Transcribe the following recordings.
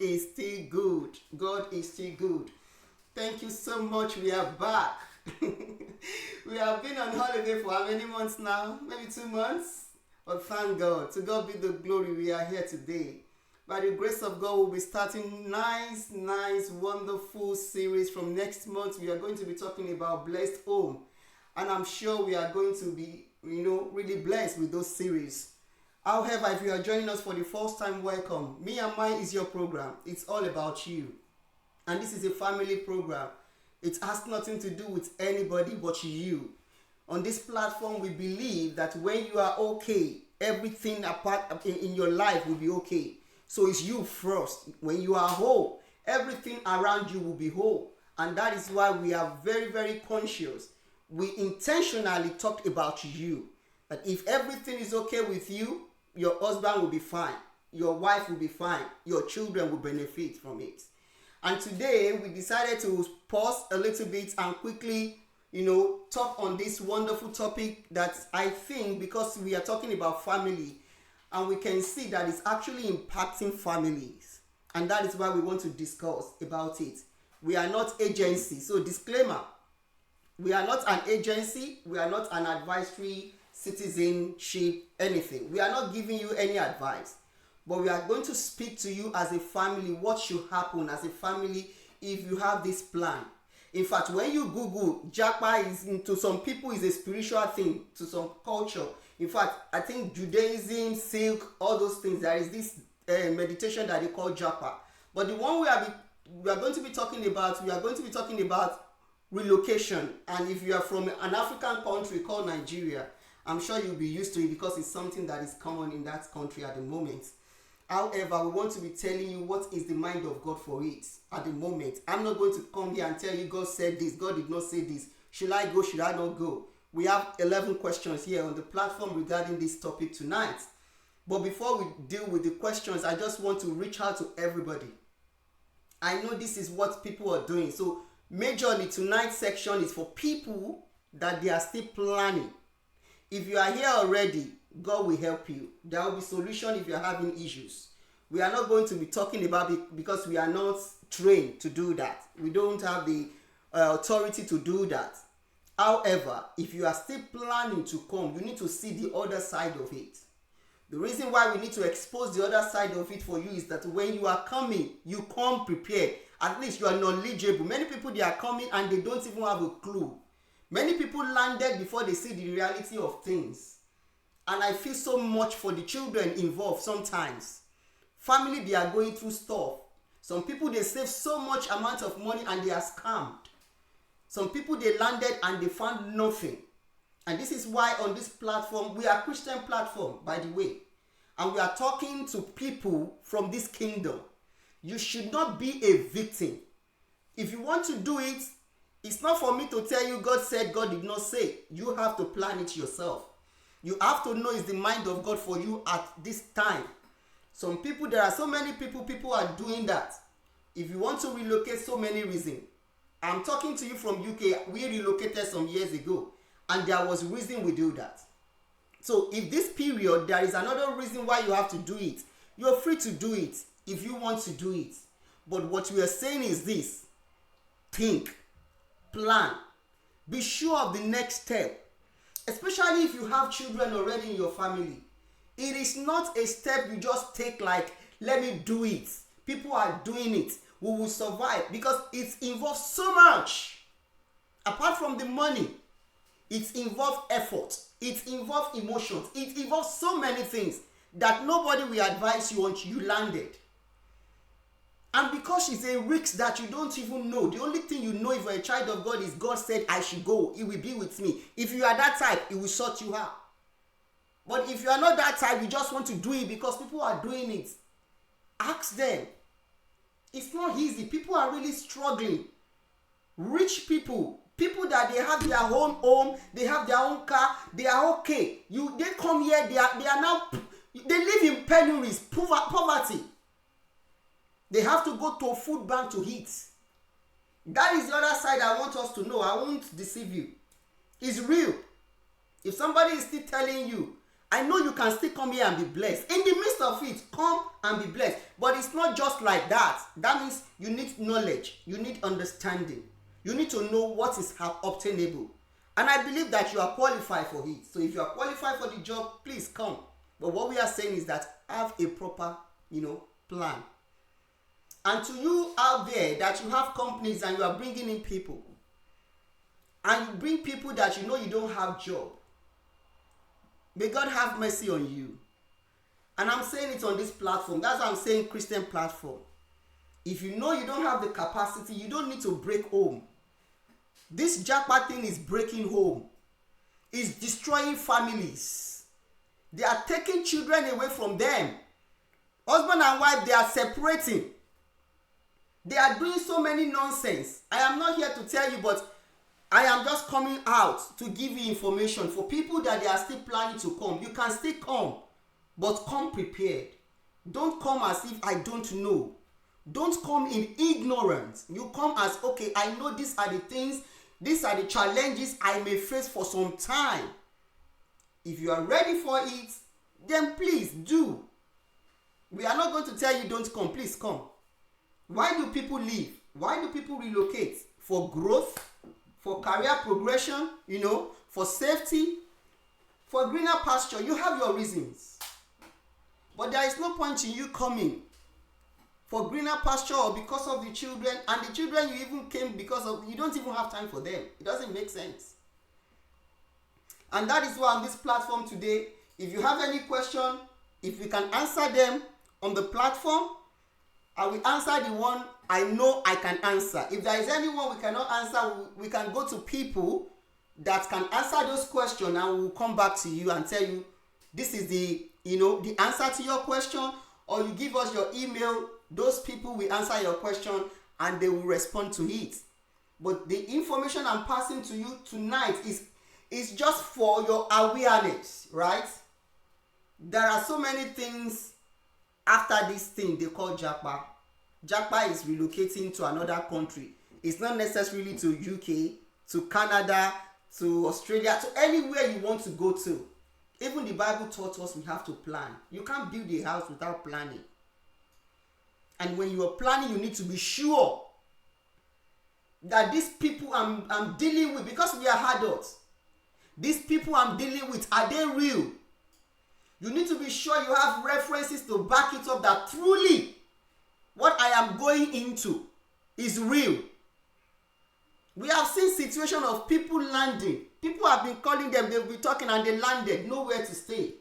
is still good. God is still good. Thank you so much. We are back. We have been on holiday for how many months now? Maybe 2 months? But thank God. To God be the glory. We are here today. By the grace of God, we'll be starting nice, wonderful series from next month. We are going to be talking about blessed home. And I'm sure we are going to be, really blessed with those series. However, if you are joining us for the first time, welcome. Me and Mine is your program. It's all about you. And this is a family program. It has nothing to do with anybody but you. On this platform, we believe that when you are okay, everything apart in your life will be okay. So it's you first. When you are whole, everything around you will be whole. And that is why we are very conscious. We intentionally talked about you. That if everything is okay with you, your husband will be fine. Your wife will be fine. Your children will benefit from it. And today we decided to pause a little bit and quickly, talk on this wonderful topic that I think, because we are talking about family, and we can see that it's actually impacting families. And that is why we want to discuss about it. We are not agency. So disclaimer, we are not an agency. We are not an advisory, citizenship, anything. We are not giving you any advice. But we are going to speak to you as a family, what should happen as a family if you have this plan. In fact, when you Google, Japa is, to some people, is a spiritual thing, to some culture. In fact, I think Judaism, Silk, all those things, there is this meditation that they call Japa. But the one we are going to be talking about, relocation. And if you are from an African country called Nigeria, I'm sure you'll be used to it because it's something that is common in that country at the moment. However, we want to be telling you what is the mind of God for it at the moment. I'm not going to come here and tell you God said this, God did not say this. Should I go, should I not go? We have 11 questions here on the platform regarding this topic tonight. But before we deal with the questions, I just want to reach out to everybody. I know this is what people are doing. So majorly tonight's section is for people that they are still planning. If you are here already, God will help you. There will be solution if you are having issues. We are not going to be talking about it because we are not trained to do that. We don't have the authority to do that. However, if you are still planning to come, you need to see the other side of it. The reason why we need to expose the other side of it for you is that when you are coming, you come prepared. At least you are knowledgeable. Many people, they are coming and they don't even have a clue. Many people landed before they see the reality of things. And I feel so much for the children involved sometimes. Family, they are going through stuff. Some people, they save so much amount of money and they are scammed. Some people, they landed and they found nothing. And this is why on this platform, we are a Christian platform, by the way. And we are talking to people from this kingdom. You should not be a victim. If you want to do it, it's not for me to tell you God said, God did not say. You have to plan it yourself. You have to know it's the mind of God for you at this time. Some people, there are so many people are doing that. If you want to relocate, so many reasons. I'm talking to you from UK. We relocated some years ago. And there was reason we do that. So if this period, there is another reason why you have to do it. You're free to do it if you want to do it. But what we are saying is this. Think. Plan. Be sure of the next step. Especially if you have children already in your family. It is not a step you just take like, let me do it. People are doing it. We will survive. Because it involves so much. Apart from the money, it involves effort. It involves emotions. It involves so many things that nobody will advise you until you landed. And because it's a risk that you don't even know, the only thing you know if you're a child of God is God said I should go, He will be with me. If you are that type, He will sort you out. But if you are not that type, you just want to do it because people are doing it, ask them. It's not easy. People are really struggling. Rich people that they have their own home, they have their own car, they are okay. They come here, they are now, they live in penuries, poverty. They have to go to a food bank to eat. That is the other side I want us to know. I won't deceive you. It's real. If somebody is still telling you, I know you can still come here and be blessed. In the midst of it, come and be blessed. But it's not just like that. That means you need knowledge. You need understanding. You need to know what is obtainable. And I believe that you are qualified for it. So if you are qualified for the job, please come. But what we are saying is that have a proper, plan. And to you out there that you have companies and you are bringing in people, and you bring people that you don't have job, may God have mercy on you. And I'm saying it on this platform. That's why I'm saying Christian platform. If you know you don't have the capacity, you don't need to break home. This Japa thing is breaking home. It's destroying families. They are taking children away from them. Husband and wife, they are separating. They are doing so many nonsense. I am not here to tell you, but I am just coming out to give you information for people that they are still planning to come. You can still come, but come prepared. Don't come as if I don't know. Don't come in ignorance. You come as, okay, I know these are the things, these are the challenges I may face for some time. If you are ready for it, then please do. We are not going to tell you don't come. Please come. Why do people leave? Why do people relocate? For growth, for career progression, for safety, for greener pasture. You have your reasons. But there is no point in you coming for greener pasture or because of the children, and the children you even came because of, you don't even have time for them. It doesn't make sense. And that is why on this platform today, if you have any question, if we can answer them on the platform, I will answer the one I know I can answer. If there is anyone we cannot answer, we can go to people that can answer those questions, and we will come back to you and tell you this is the answer to your question, or you give us your email. Those people will answer your question and they will respond to it. But the information I'm passing to you tonight is just for your awareness, right? There are so many things after this thing they call Japa. Japa is relocating to another country. It's not necessarily to UK, to Canada, to Australia, to anywhere you want to go to. Even the Bible taught us we have to plan. You can't build a house without planning. And when you are planning, you need to be sure that these people I'm dealing with, because we are adults, these people I'm dealing with, are they real? You need to be sure you have references to back it up that truly what I am going into is real. We have seen situations of people landing. People have been calling them, they'll be talking, and they landed nowhere to stay.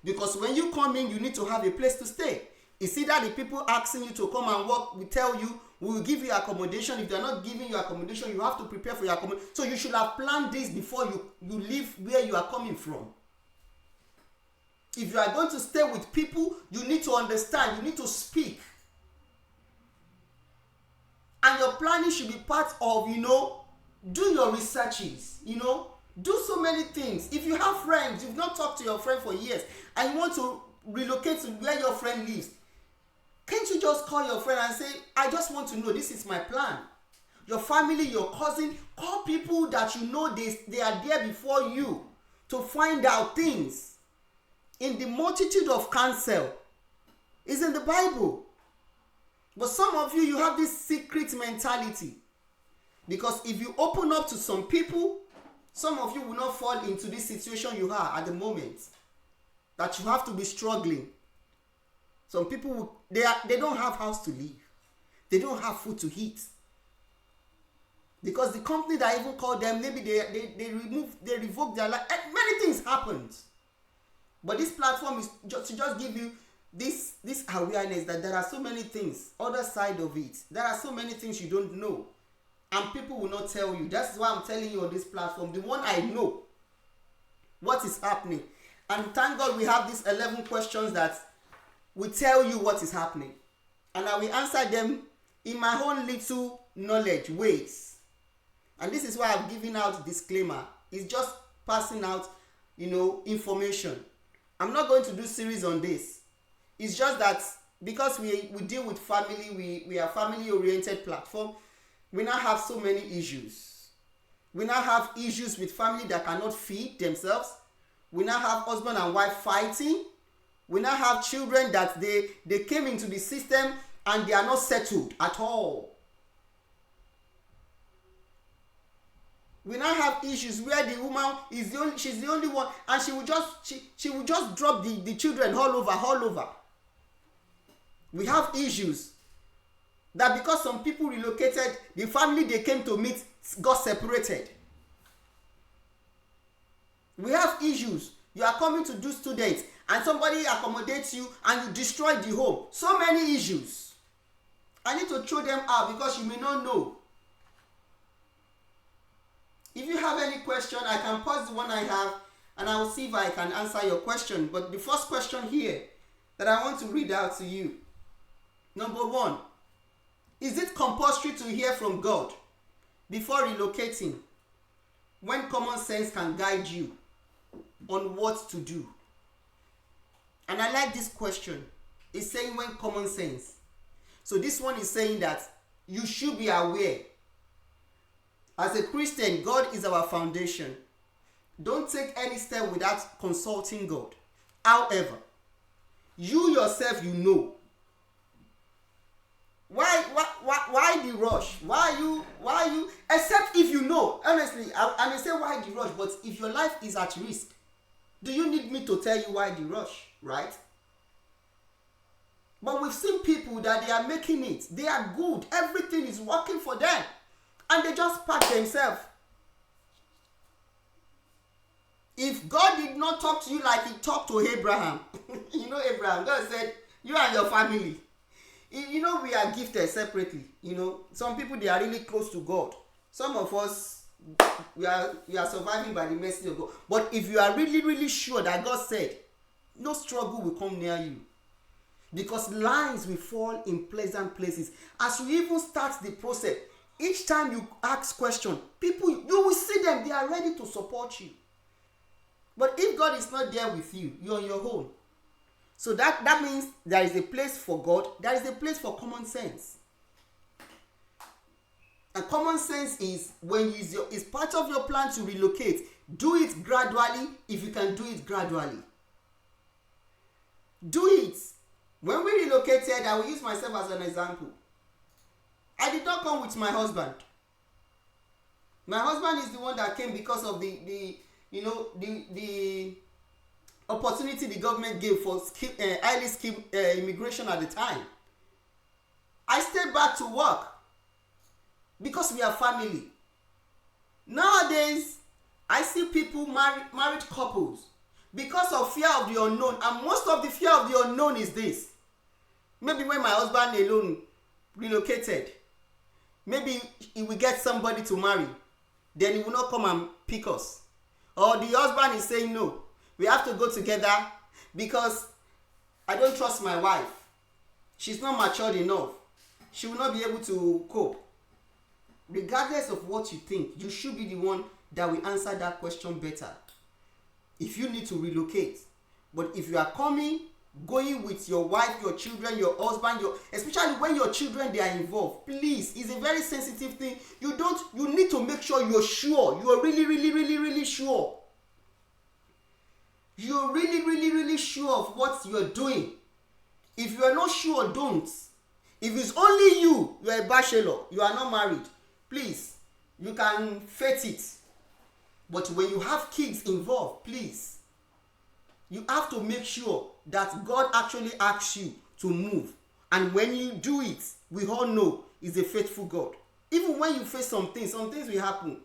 Because when you come in, you need to have a place to stay. It's either the people asking you to come and work, we tell you, we will give you accommodation. If they're not giving you accommodation, you have to prepare for your accommodation. So you should have planned this before you leave where you are coming from. If you are going to stay with people, you need to understand, you need to speak. And your planning should be part of, do your researches, do so many things. If you have friends, you've not talked to your friend for years, and you want to relocate to where your friend lives, can't you just call your friend and say, I just want to know, this is my plan. Your family, your cousin, call people that you know they are there before you to find out things. In the multitude of counsel is in the Bible. But some of you have this secret mentality. Because if you open up to some people, some of you will not fall into this situation you are at the moment. That you have to be struggling. Some people, they don't have house to live. They don't have food to eat. Because the company that even called them, maybe they revoke their life. Many things happened. But this platform is just to give you this awareness that there are so many things, other side of it. There are so many things you don't know. And people will not tell you. That's why I'm telling you on this platform, the one I know, what is happening. And thank God we have these 11 questions that will tell you what is happening. And I will answer them in my own little knowledge ways. And this is why I've given out disclaimer. It's just passing out, information. I'm not going to do series on this. It's just that because we deal with family, we are family-oriented platform, we now have so many issues. We now have issues with family that cannot feed themselves. We now have husband and wife fighting. We now have children that they came into the system and they are not settled at all. We now have issues where the woman is she's the only one, and she will just drop the children all over. We have issues that because some people relocated, the family they came to meet got separated. We have issues. You are coming to do students and somebody accommodates you and you destroy the home. So many issues. I need to throw them out because you may not know. If you have any question, I can pause the one I have and I will see if I can answer your question. But the first question here that I want to read out to you. Number 1, is it compulsory to hear from God before relocating when common sense can guide you on what to do? And I like this question. It's saying when common sense. So this one is saying that you should be aware. As a Christian, God is our foundation. Don't take any step without consulting God. However, you yourself, you know. Why the rush? Why you? Except if you know. Honestly, I may say why the rush, but if your life is at risk, do you need me to tell you why the rush, right? But we've seen people that they are making it. They are good. Everything is working for them. And they just pack themselves. If God did not talk to you like he talked to Abraham, you know Abraham, God said, you and your family. You know we are gifted separately. You know, some people, they are really close to God. Some of us, we are surviving by the mercy of God. But if you are really, really sure that God said, no struggle will come near you. Because lines will fall in pleasant places. As you even start the process, each time you ask question, people, you will see them, they are ready to support you. But if God is not there with you, you're on your own. So that means there is a place for God, there is a place for common sense. And common sense is when is part of your plan to relocate. Do it gradually if you can do it gradually. Do it. When we relocated, I will use myself as an example. I did not come with my husband. My husband is the one that came because of the opportunity the government gave for highly skilled immigration at the time. I stayed back to work because we are family. Nowadays, I see people married couples because of fear of the unknown, and most of the fear of the unknown is this. Maybe when my husband alone relocated, maybe he will get somebody to marry, then he will not come and pick us. Or the husband is saying, no, we have to go together because I don't trust my wife. She's not matured enough. She will not be able to cope. Regardless of what you think, you should be the one that will answer that question better. If you need to relocate. But if you are going with your wife, your children, your husband, especially when your children, they are involved, please, it's a very sensitive thing. You need to make sure you're sure. You are really, really, really, really sure. You're really, really, really sure of what you're doing. If you are not sure, don't. If it's only you are a bachelor, you are not married, please, you can fake it. But when you have kids involved, please, you have to make sure that God actually asks you to move. And when you do it, we all know He's a faithful God. Even when you face some things will happen.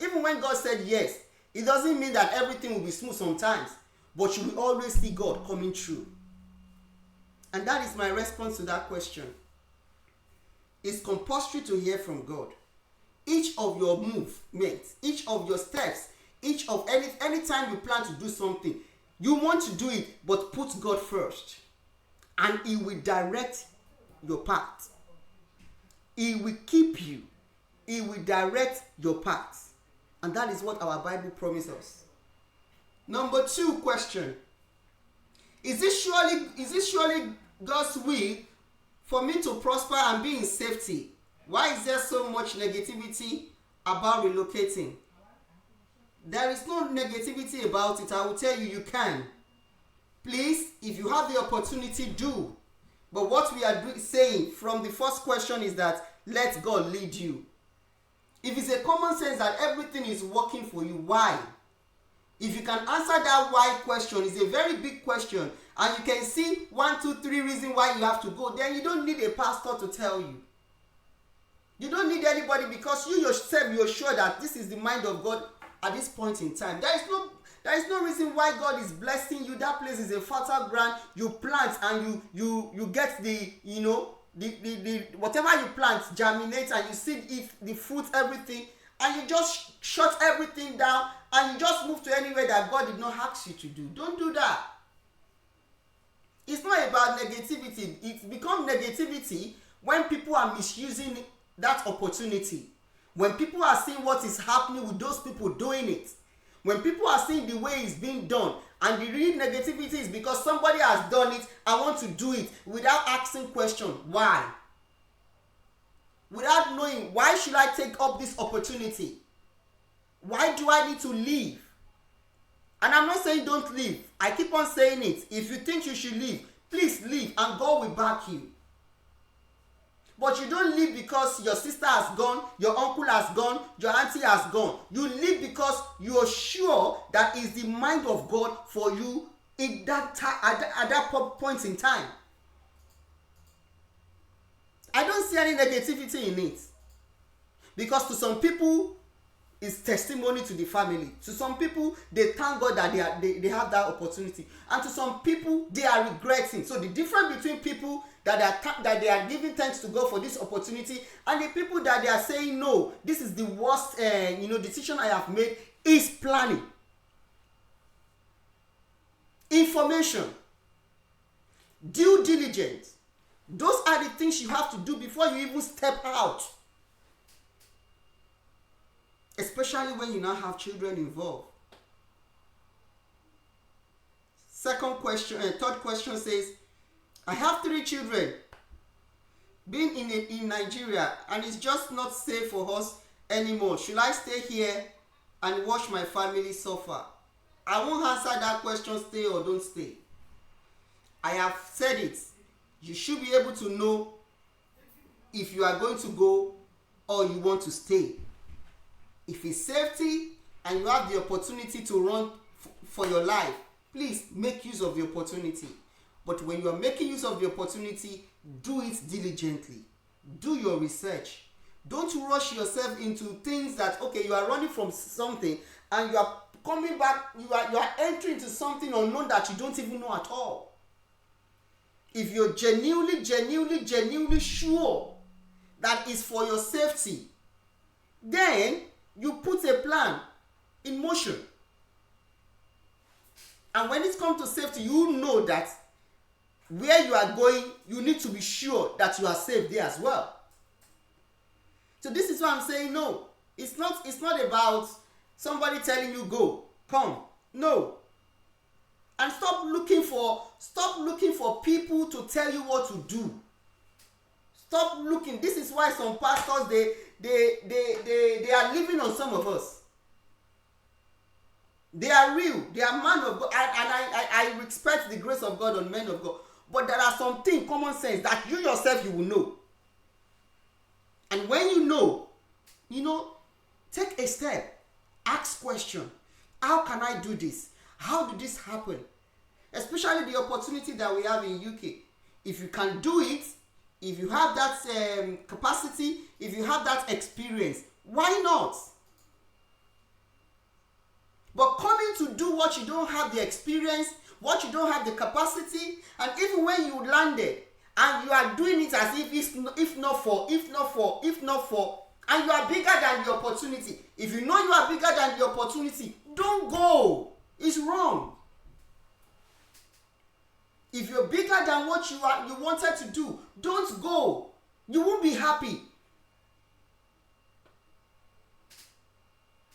Even when God said yes, it doesn't mean that everything will be smooth sometimes. But you will always see God coming through. And that is my response to that question. It's compulsory to hear from God. Each of your movements, each of your steps, any time you plan to do something, you want to do it, but put God first. And He will direct your path. He will keep you. He will direct your path. And that is what our Bible promises us. Number 2 question. Is it surely God's will for me to prosper and be in safety? Why is there so much negativity about relocating? There is no negativity about it. I will tell you, you can. Please, if you have the opportunity, do. But what we are saying from the first question is that let God lead you. If it's a common sense that everything is working for you, why? If you can answer that why question, it's a very big question, and you can see 1, 2, 3 reasons why you have to go, then you don't need a pastor to tell you. You don't need anybody, because you yourself, you're sure that this is the mind of God at this point in time. There is no reason why God is blessing you. That place is a fertile ground. You plant and you get the the whatever you plant germinates, and you see it, the fruit, everything, and you just shut everything down and you just move to anywhere that God did not ask you to do. Don't do that. It's not about negativity. It becomes negativity when people are misusing that opportunity. When people are seeing what is happening with those people doing it. When people are seeing the way it's being done, and the real negativity is because somebody has done it, I want to do it without asking question, why? Without knowing, why should I take up this opportunity? Why do I need to leave? And I'm not saying don't leave. I keep on saying it. If you think you should leave, please leave, and God will back you. But you don't leave because your sister has gone, your uncle has gone, your auntie has gone. You leave because you are sure that is the mind of God for you in that at that point in time. I don't see any negativity in it. Because to some people, it's testimony to the family. To some people, they thank God that they have that opportunity. And to some people, they are regretting. So the difference between people that they are giving thanks to God for this opportunity, and the people that they are saying, no, this is the worst decision I have made, is planning. Information. Due diligence. Those are the things you have to do before you even step out. Especially when you now have children involved. Third question says, I have 3 children being in Nigeria, and it's just not safe for us anymore. Should I stay here and watch my family suffer? I won't answer that question, stay or don't stay. I have said it. You should be able to know if you are going to go or you want to stay. If it's safety and you have the opportunity to run for your life, please make use of the opportunity. But when you are making use of the opportunity, do it diligently. Do your research. Don't rush yourself into things that, okay, you are running from something and you are coming back, you are entering into something unknown that you don't even know at all. If you're genuinely sure that it's for your safety, then you put a plan in motion. And when it comes to safety, you know that where you are going, you need to be sure that you are safe there as well. So this is why I'm saying no. It's not about somebody telling you go, come. No. And stop looking for people to tell you what to do. Stop looking. This is why some pastors they are living on some of us. They are real. They are man of God. I respect the grace of God on men of God. But there are some things, common sense, that you yourself, you will know. And when you know, take a step. Ask question. How can I do this? How did this happen? Especially the opportunity that we have in UK. If you can do it, if you have that capacity, if you have that experience, why not? But coming to do what you don't have the experience, what you don't have the capacity, and even when you landed and you are doing it as if not for, and you are bigger than the opportunity. If you know you are bigger than the opportunity, don't go. It's wrong. If you're bigger than what you wanted to do, don't go. You won't be happy.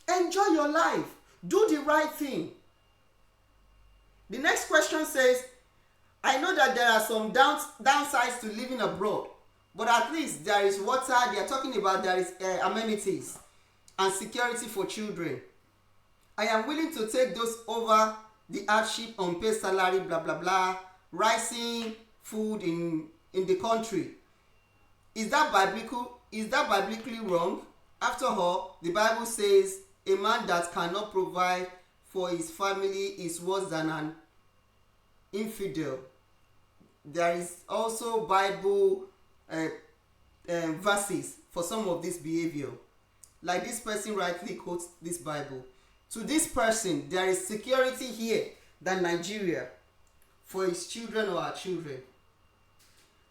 Enjoy your life. Do the right thing. The next question says, I know that there are some downsides to living abroad, but at least there is water. They are talking about there is amenities and security for children. I am willing to take those over the hardship, unpaid salary, blah blah blah, rising food in the country. Is that biblical? Is that biblically wrong? After all, the Bible says a man that cannot provide for his family is worse than an infidel. There is also Bible verses for some of this behavior. Like this person rightly quotes this Bible. To this person, there is security here than Nigeria for his children or our children.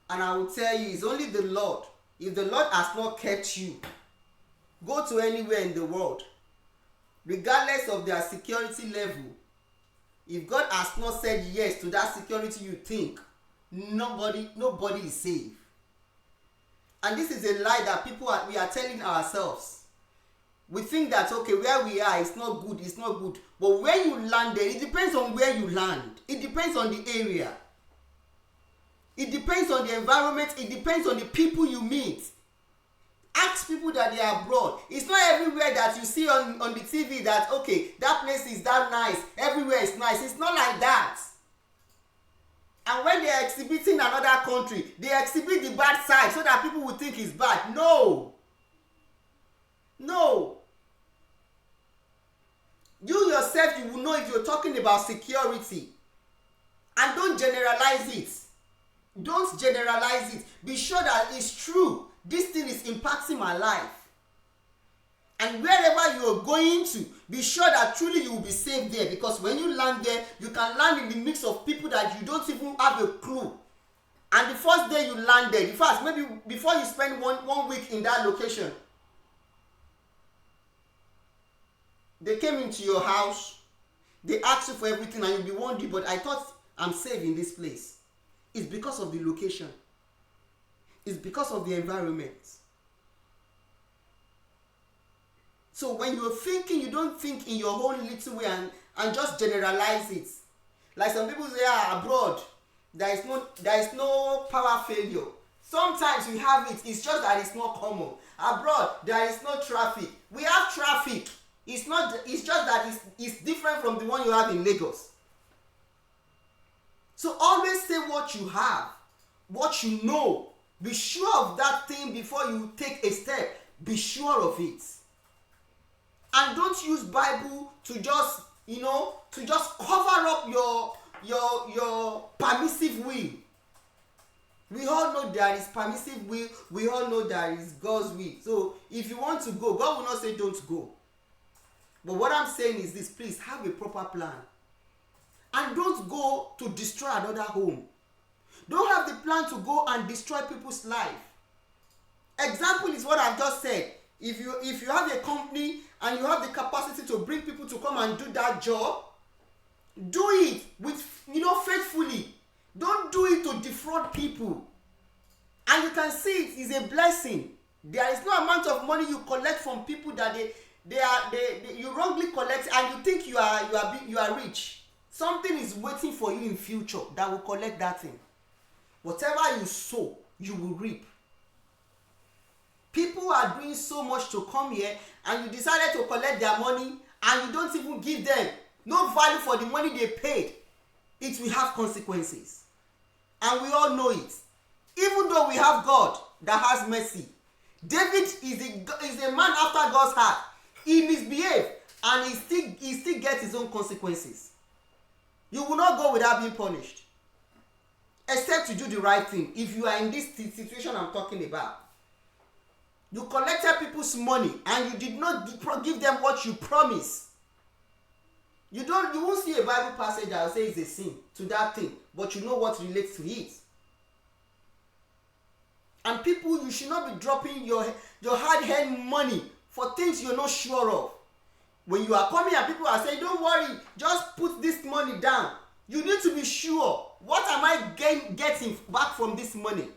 And I will tell you, it's only the Lord. If the Lord has not kept you, go to anywhere in the world, regardless of their security level. If God has not said yes to that security you think, nobody is safe. And this is a lie that we are telling ourselves. We think that, okay, where we are, it's not good. But when you land there, it depends on where you land. It depends on the area. It depends on the environment. It depends on the people you meet. Ask people that they are abroad. It's not everywhere that you see on the TV that, okay, that place is that nice. Everywhere is nice. It's not like that. And when they are exhibiting another country, they exhibit the bad side so that people will think it's bad. No. You yourself, you will know if you're talking about security. And don't generalize it. Don't generalize it. Be sure that it's true. This thing is impacting my life. And wherever you are going to, be sure that truly you will be safe there. Because when you land there, you can land in the mix of people that you don't even have a clue. And the first day you land there, maybe before you spend one week in that location, they came into your house, they asked you for everything, and you'll be wondering, but I thought I'm safe in this place. It's because of the location. It's because of the environment. So when you're thinking, you don't think in your own little way and just generalize it. Like some people say, abroad, there is no power failure. Sometimes we have it, it's just that it's not common. Abroad, there is no traffic. We have traffic. It's just that it's different from the one you have in Lagos. So always say what you have, what you know. Be sure of that thing before you take a step. Be sure of it. And don't use Bible to just cover up your permissive will. We all know there is permissive will. We all know there is God's will. So if you want to go, God will not say don't go. But what I'm saying is this, please have a proper plan. And don't go to destroy another home. Don't have the plan to go and destroy people's life. Example is what I've just said. If you have a company and you have the capacity to bring people to come and do that job, do it with faithfully. Don't do it to defraud people. And you can see it is a blessing. There is no amount of money you collect from people that you wrongly collect, and you think you are rich. Something is waiting for you in future that will collect that thing. Whatever you sow, you will reap. People are doing so much to come here, and you decided to collect their money, and you don't even give them no value for the money they paid. It will have consequences. And we all know it. Even though we have God that has mercy, David is a man after God's heart. He misbehaved, and he still gets his own consequences. You will not go without being punished, except to do the right thing. If you are in this situation I'm talking about, you collected people's money and you did not give them what you promised. You won't see a Bible passage that will say it's a sin to that thing, but you know what relates to it. And people, you should not be dropping your hard-earned money for things you're not sure of. When you are coming and people are saying, don't worry, just put this money down. You need to be sure, what am I getting back from this money?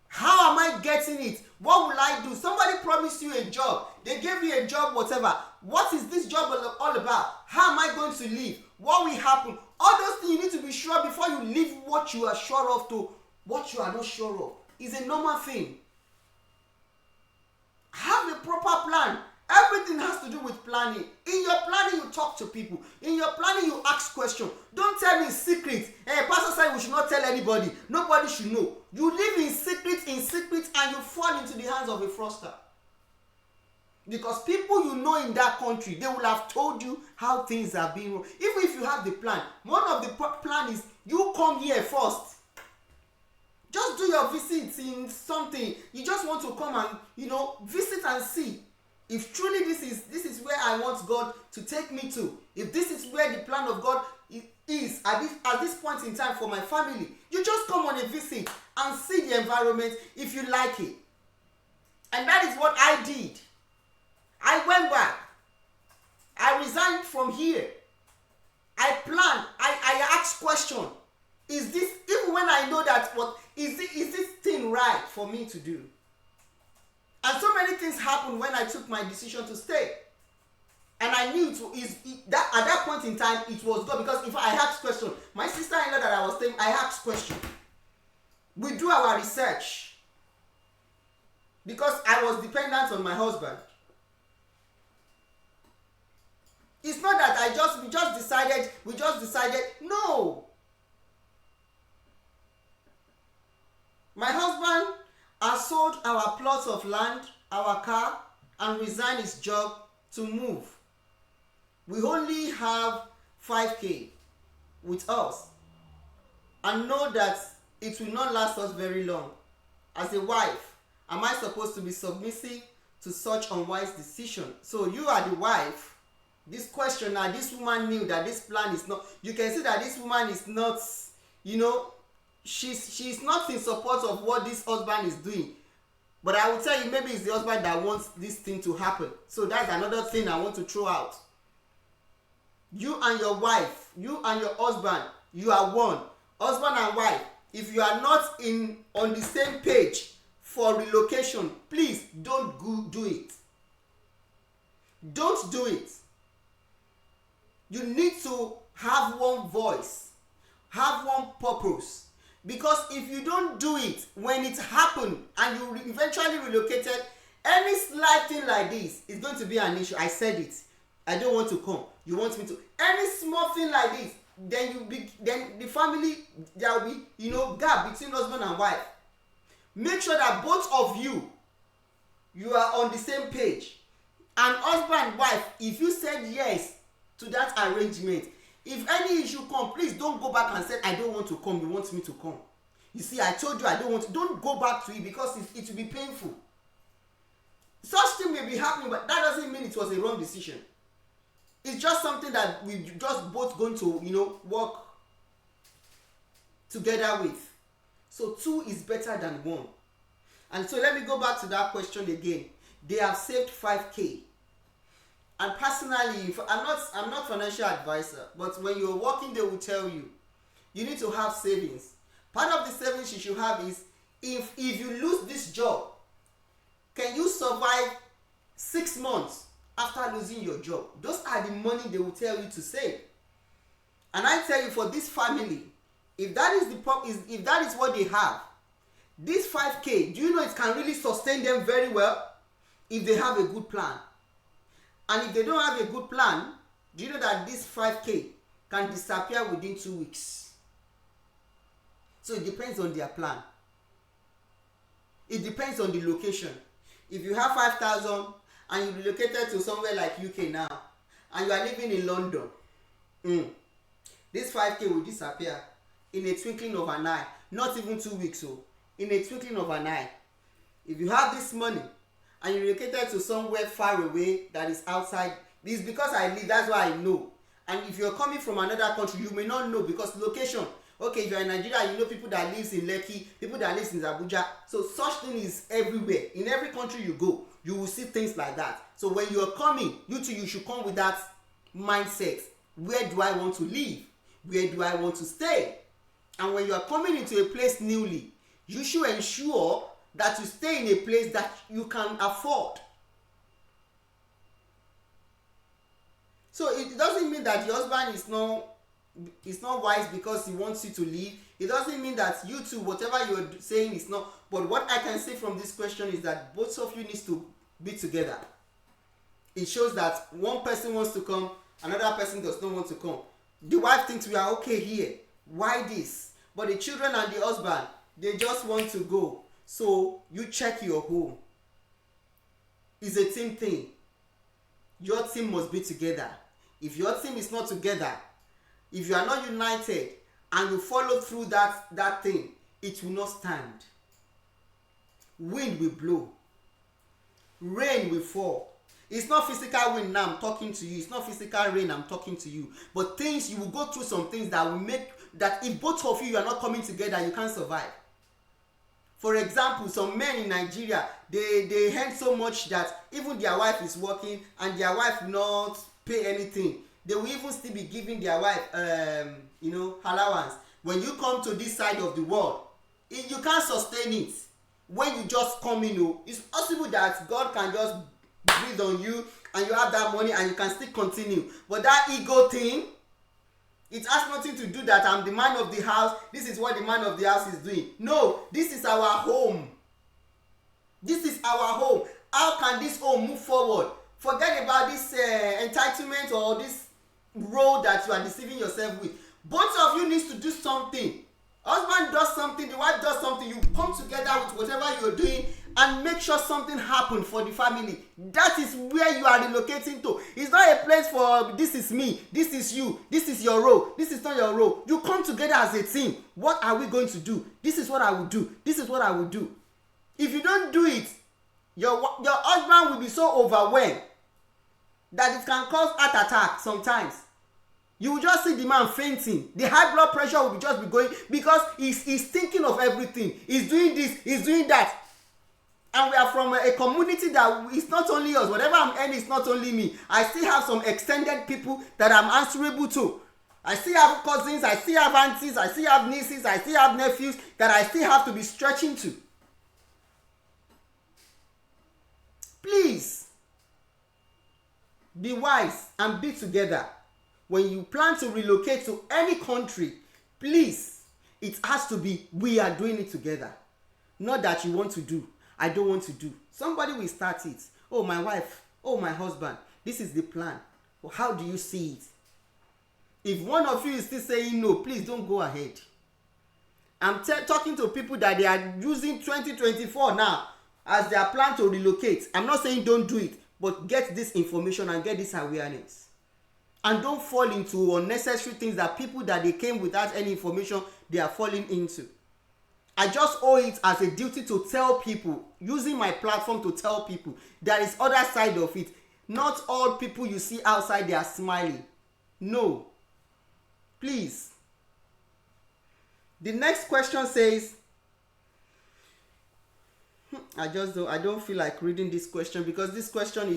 How am I getting it? What will I do? Somebody promised you a job. They gave you a job, whatever. What is this job all about? How am I going to live? What will happen? All those things you need to be sure before you leave what you are sure of to what you are not sure of. It's a normal thing. Have a proper plan. Everything has to do with planning. In your planning, you talk to people. In your planning, you ask questions. Don't tell me secret. Pastor said we should not tell anybody. Nobody should know. You live in secret, and you fall into the hands of a fraudster. Because people you know in that country, they will have told you how things are being run. Even if you have the plan, one of the plan is you come here first. Just do your visit in something. You just want to come and visit and see if truly this is where I want God to take me to. If this is where the plan of God is at this point in time for my family. You just come on a visit and see the environment if you like it. And that is what I did. I went back. I resigned from here. I planned. I asked questions. Is this, even when I know that, is this thing right for me to do? And so many things happened when I took my decision to stay. And I knew that at that point in time it was God, because if I asked questions, my sister-in-law that I was staying, I asked questions. We do our research because I was dependent on my husband. It's not that we just decided. No. My husband has sold our plots of land, our car, and resigned his job to move. We only have 5K with us, and know that it will not last us very long. As a wife, am I supposed to be submissive to such unwise decision? So you are the wife. This question now, this woman knew that this plan is not, you can see that this woman is not, she's not in support of what this husband is doing. But I will tell you, maybe it's the husband that wants this thing to happen. So that's another thing I want to throw out. You and your wife, you and your husband, you are one. Husband and wife, if you are not on the same page for relocation, please don't do it. Don't do it. You need to have one voice, have one purpose. Because if you don't do it, when it happened and you eventually relocated, any slight thing like this is going to be an issue. I said it. I don't want to come. You want me to. Any small thing like this, then the family, there will be, gap between husband and wife. Make sure that both of you are on the same page. And husband, wife, if you said yes to that arrangement, if any issue come, please don't go back and say I don't want to come, you want me to come. You see, I told you I don't want to. Don't go back to it, because it will be painful. Such thing may be happening, but that doesn't mean it was a wrong decision. It's just something that we just both going to work together with. So 2 is better than 1. And so let me go back to that question again. They have saved 5K. And personally, I'm not financial advisor, but when you're working, they will tell you need to have savings. Part of the savings you should have is, if you lose this job, can you survive 6 months after losing your job? Those are the money they will tell you to save. And I tell you, for this family, if that is what they have, this 5K, do you know it can really sustain them very well if they have a good plan? And if they don't have a good plan, do you know that this 5K can disappear within 2 weeks? So it depends on their plan. It depends on the location. If you have 5,000 and you relocated to somewhere like UK now, and you are living in London, this 5K will disappear in a twinkling of an eye. Not even 2 weeks, so in a twinkling of an eye. If you have this money and you relocated to somewhere far away that is outside, it's because I live, that's why I know. And if you're coming from another country, you may not know, because location. Okay, if you're in Nigeria, you know people that lives in Lekki, people that lives in Abuja. So such thing is everywhere. In every country you go, you will see things like that. So when you're coming, you should come with that mindset. Where do I want to live? Where do I want to stay? And when you are coming into a place newly, you should ensure that you stay in a place that you can afford. So it doesn't mean that your husband is not wise because he wants you to leave. It doesn't mean that you two, whatever you're saying is not. But what I can say from this question is that both of you need to be together. It shows that one person wants to come, another person does not want to come. The wife thinks we are okay here. Why this? But the children and the husband, they just want to go. So you check your home. It's a team thing. Your team must be together. If your team is not together, if you are not united and you follow through that thing, it will not stand. Wind will blow. Rain will fall. It's not physical wind now I'm talking to you. It's not physical rain I'm talking to you. But things, you will go through some things that will make, that if both of you are not coming together, you can't survive. For example, some men in Nigeria, they earn so much that even their wife is working and their wife will not pay anything. They will even still be giving their wife allowance. When you come to this side of the world, you can't sustain it. When you just come in, it's possible that God can just breathe on you and you have that money and you can still continue. But that ego thing, it has nothing to do that I'm the man of the house, this is what the man of the house is doing. No, this is our home. This is our home. How can this home move forward? Forget about this entitlement or this role that you are deceiving yourself with. Both of you need to do something. Husband does something, the wife does something. You come together with whatever you're doing and make sure something happens for the family. That is where you are relocating to. It's not a place for this is me, this is you, this is your role, this is not your role. You come together as a team. What are we going to do? This is what I will do. This is what I will do. If you don't do it, your husband will be so overwhelmed that it can cause heart attack sometimes. You will just see the man fainting. The high blood pressure will just be going because he's thinking of everything. He's doing this, he's doing that. And we are from a community that it's not only us. Whatever I'm earning, it's not only me. I still have some extended people that I'm answerable to. I still have cousins, I still have aunties, I still have nieces, I still have nephews that I still have to be stretching to. Please, be wise and be together. When you plan to relocate to any country, please, it has to be we are doing it together. Not that you want to do, I don't want to do. Somebody will start it. Oh, my wife, oh, my husband, this is the plan. Well, how do you see it? If one of you is still saying no, please don't go ahead. I'm talking to people that they are using 2024 now as their plan to relocate. I'm not saying don't do it, but get this information and get this awareness. And don't fall into unnecessary things that people that they came without any information, they are falling into. I just owe it as a duty to tell people, using my platform to tell people, there is other side of it. Not all people you see outside, they are smiling. No. Please. The next question says, I don't feel like reading this question because this question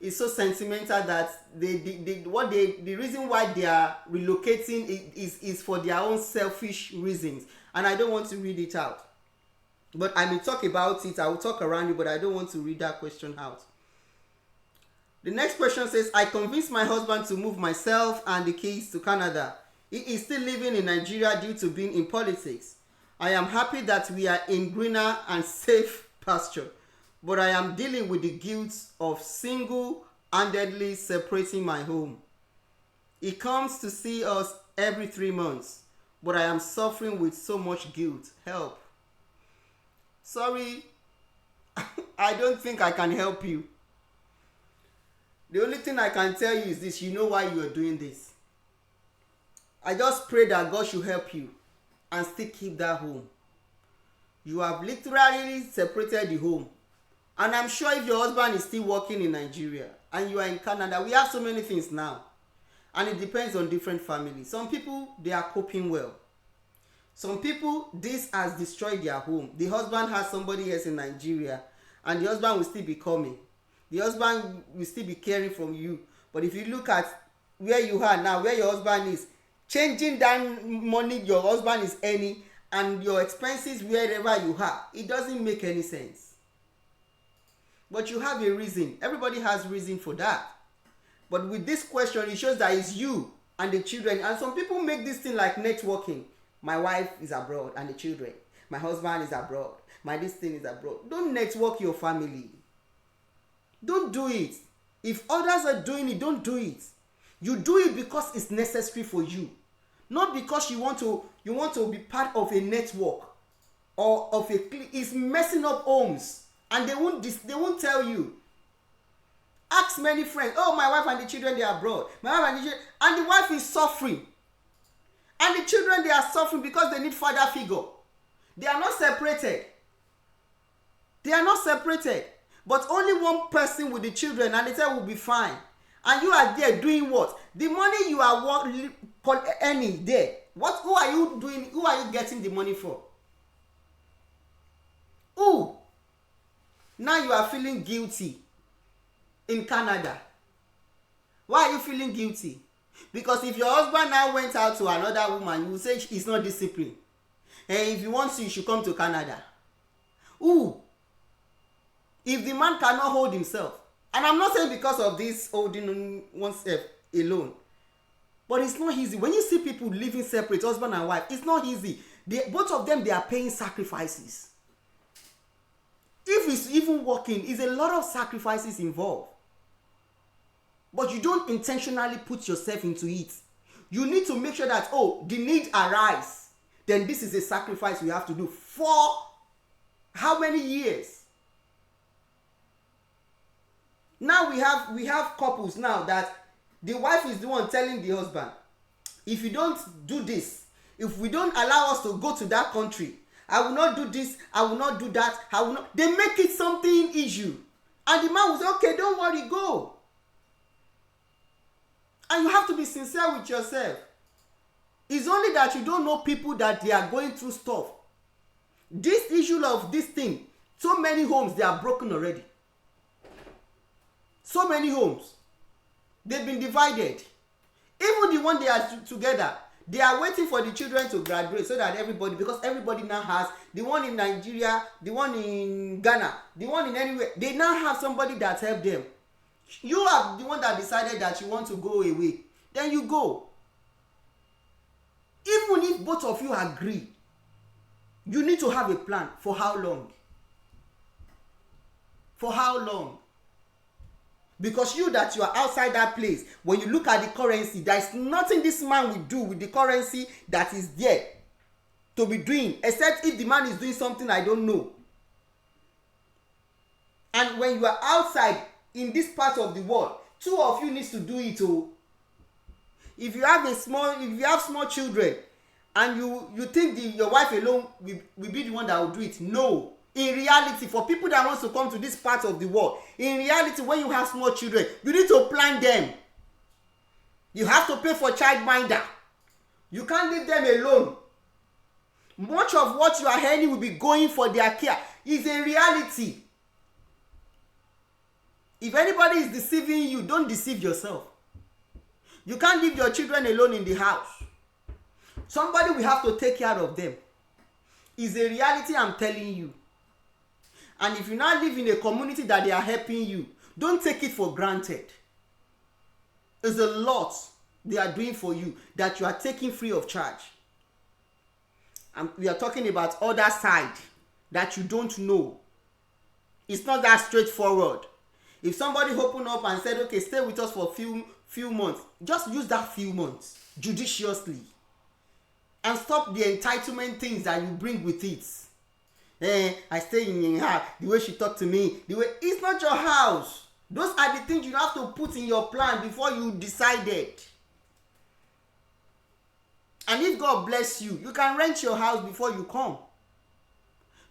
is so sentimental that the reason why they are relocating is for their own selfish reasons, and I don't want to read it out. But I may talk about it, I will talk around it, but I don't want to read that question out. The next question says, I convinced my husband to move myself and the kids to Canada. He is still living in Nigeria due to being in politics. I am happy that we are in greener and safe pasture, but I am dealing with the guilt of single-handedly separating my home. He comes to see us every 3 months, but I am suffering with so much guilt. Help. Sorry, I don't think I can help you. The only thing I can tell you is this: you know why you are doing this. I just pray that God should help you and still keep that home. You have literally separated the home. And I'm sure if your husband is still working in Nigeria and you are in Canada, we have so many things now. And it depends on different families. Some people, they are coping well. Some people, this has destroyed their home. The husband has somebody else in Nigeria and the husband will still be coming. The husband will still be caring from you. But if you look at where you are now, where your husband is, changing that money your husband is earning and your expenses wherever you are, it doesn't make any sense. But you have a reason. Everybody has reason for that. But with this question, it shows that it's you and the children. And some people make this thing like networking. My wife is abroad and the children. My husband is abroad. My this thing is abroad. Don't network your family. Don't do it. If others are doing it, don't do it. You do it because it's necessary for you, not because you want to be part of a network or of a clique. It's messing up homes, and they won't tell you. Ask many friends. Oh, my wife and the children, they are abroad. My wife and the children, and the wife is suffering, and the children, they are suffering because they need father figure. They are not separated. They are not separated, but only one person with the children, and they say will be fine. And you are there doing what? The money you are earning there. Who are you doing? Who are you getting the money for? Who? Now you are feeling guilty in Canada. Why are you feeling guilty? Because if your husband now went out to another woman, you will say he's not disciplined. And if you want to, you should come to Canada. Who? If the man cannot hold himself, and I'm not saying because of this holding oneself alone, but it's not easy. When you see people living separate, husband and wife, it's not easy. Both of them, they are paying sacrifices. If it's even working, it's a lot of sacrifices involved. But you don't intentionally put yourself into it. You need to make sure that, the need arise. Then this is a sacrifice we have to do for how many years? Now we have couples now that the wife is the one telling the husband, if you don't do this, if we don't allow us to go to that country, I will not do this, I will not do that, I will not. They make it something issue. And the man will say, okay, don't worry, go. And you have to be sincere with yourself. It's only that you don't know people that they are going through stuff. This issue of this thing, so many homes, they are broken already. So many homes, they've been divided. Even the one they are together, they are waiting for the children to graduate so that because everybody now has, the one in Nigeria, the one in Ghana, the one in anywhere, they now have somebody that helped them. You are the one that decided that you want to go away. Then you go. Even if both of you agree, you need to have a plan. For how long? For how long? Because you that you are outside that place, when you look at the currency, there is nothing this man will do with the currency that is there to be doing, except if the man is doing something I don't know. And when you are outside in this part of the world, two of you needs to do it. If you have small children, and you think your wife alone will be the one that will do it, no. In reality, for people that wants to come to this part of the world, in reality, when you have small children, you need to plan them. You have to pay for childminder. You can't leave them alone. Much of what you are earning will be going for their care. It's a reality. If anybody is deceiving you, don't deceive yourself. You can't leave your children alone in the house. Somebody will have to take care of them. It's a reality, I'm telling you. And if you now live in a community that they are helping you, don't take it for granted. There's a lot they are doing for you that you are taking free of charge. And we are talking about other side that you don't know. It's not that straightforward. If somebody opened up and said, okay, stay with us for few months, just use that few months judiciously. And stop the entitlement things that you bring with it. I stay in her, the way she talked to me, it's not your house. Those are the things you have to put in your plan before you decided. And if God bless you, you can rent your house before you come.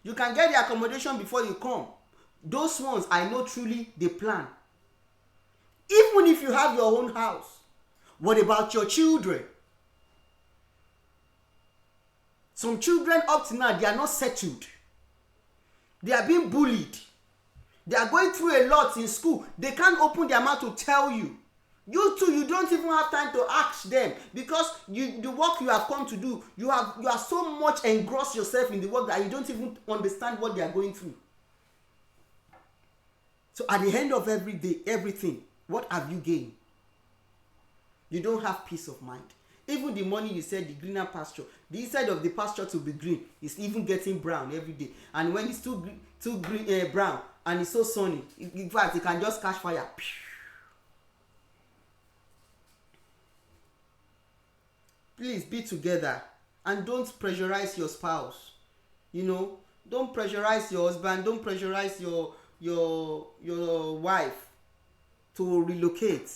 You can get the accommodation before you come. Those ones, I know truly they plan. Even if you have your own house, what about your children? Some children up to now, they are not settled. They are being bullied. They are going through a lot in school. They can't open their mouth to tell you. You too, you don't even have time to ask them, because the work you have come to do, you are so much engrossed yourself in the work that you don't even understand what they are going through. So at the end of every day, everything, what have you gained? You don't have peace of mind. Even the money you said, the greener pasture, the inside of the pasture to be green is even getting brown every day. And when it's too green, brown, and it's so sunny, in fact, it can just catch fire. please be together, and don't pressurize your spouse. You know, don't pressurize your husband, don't pressurize your wife to relocate.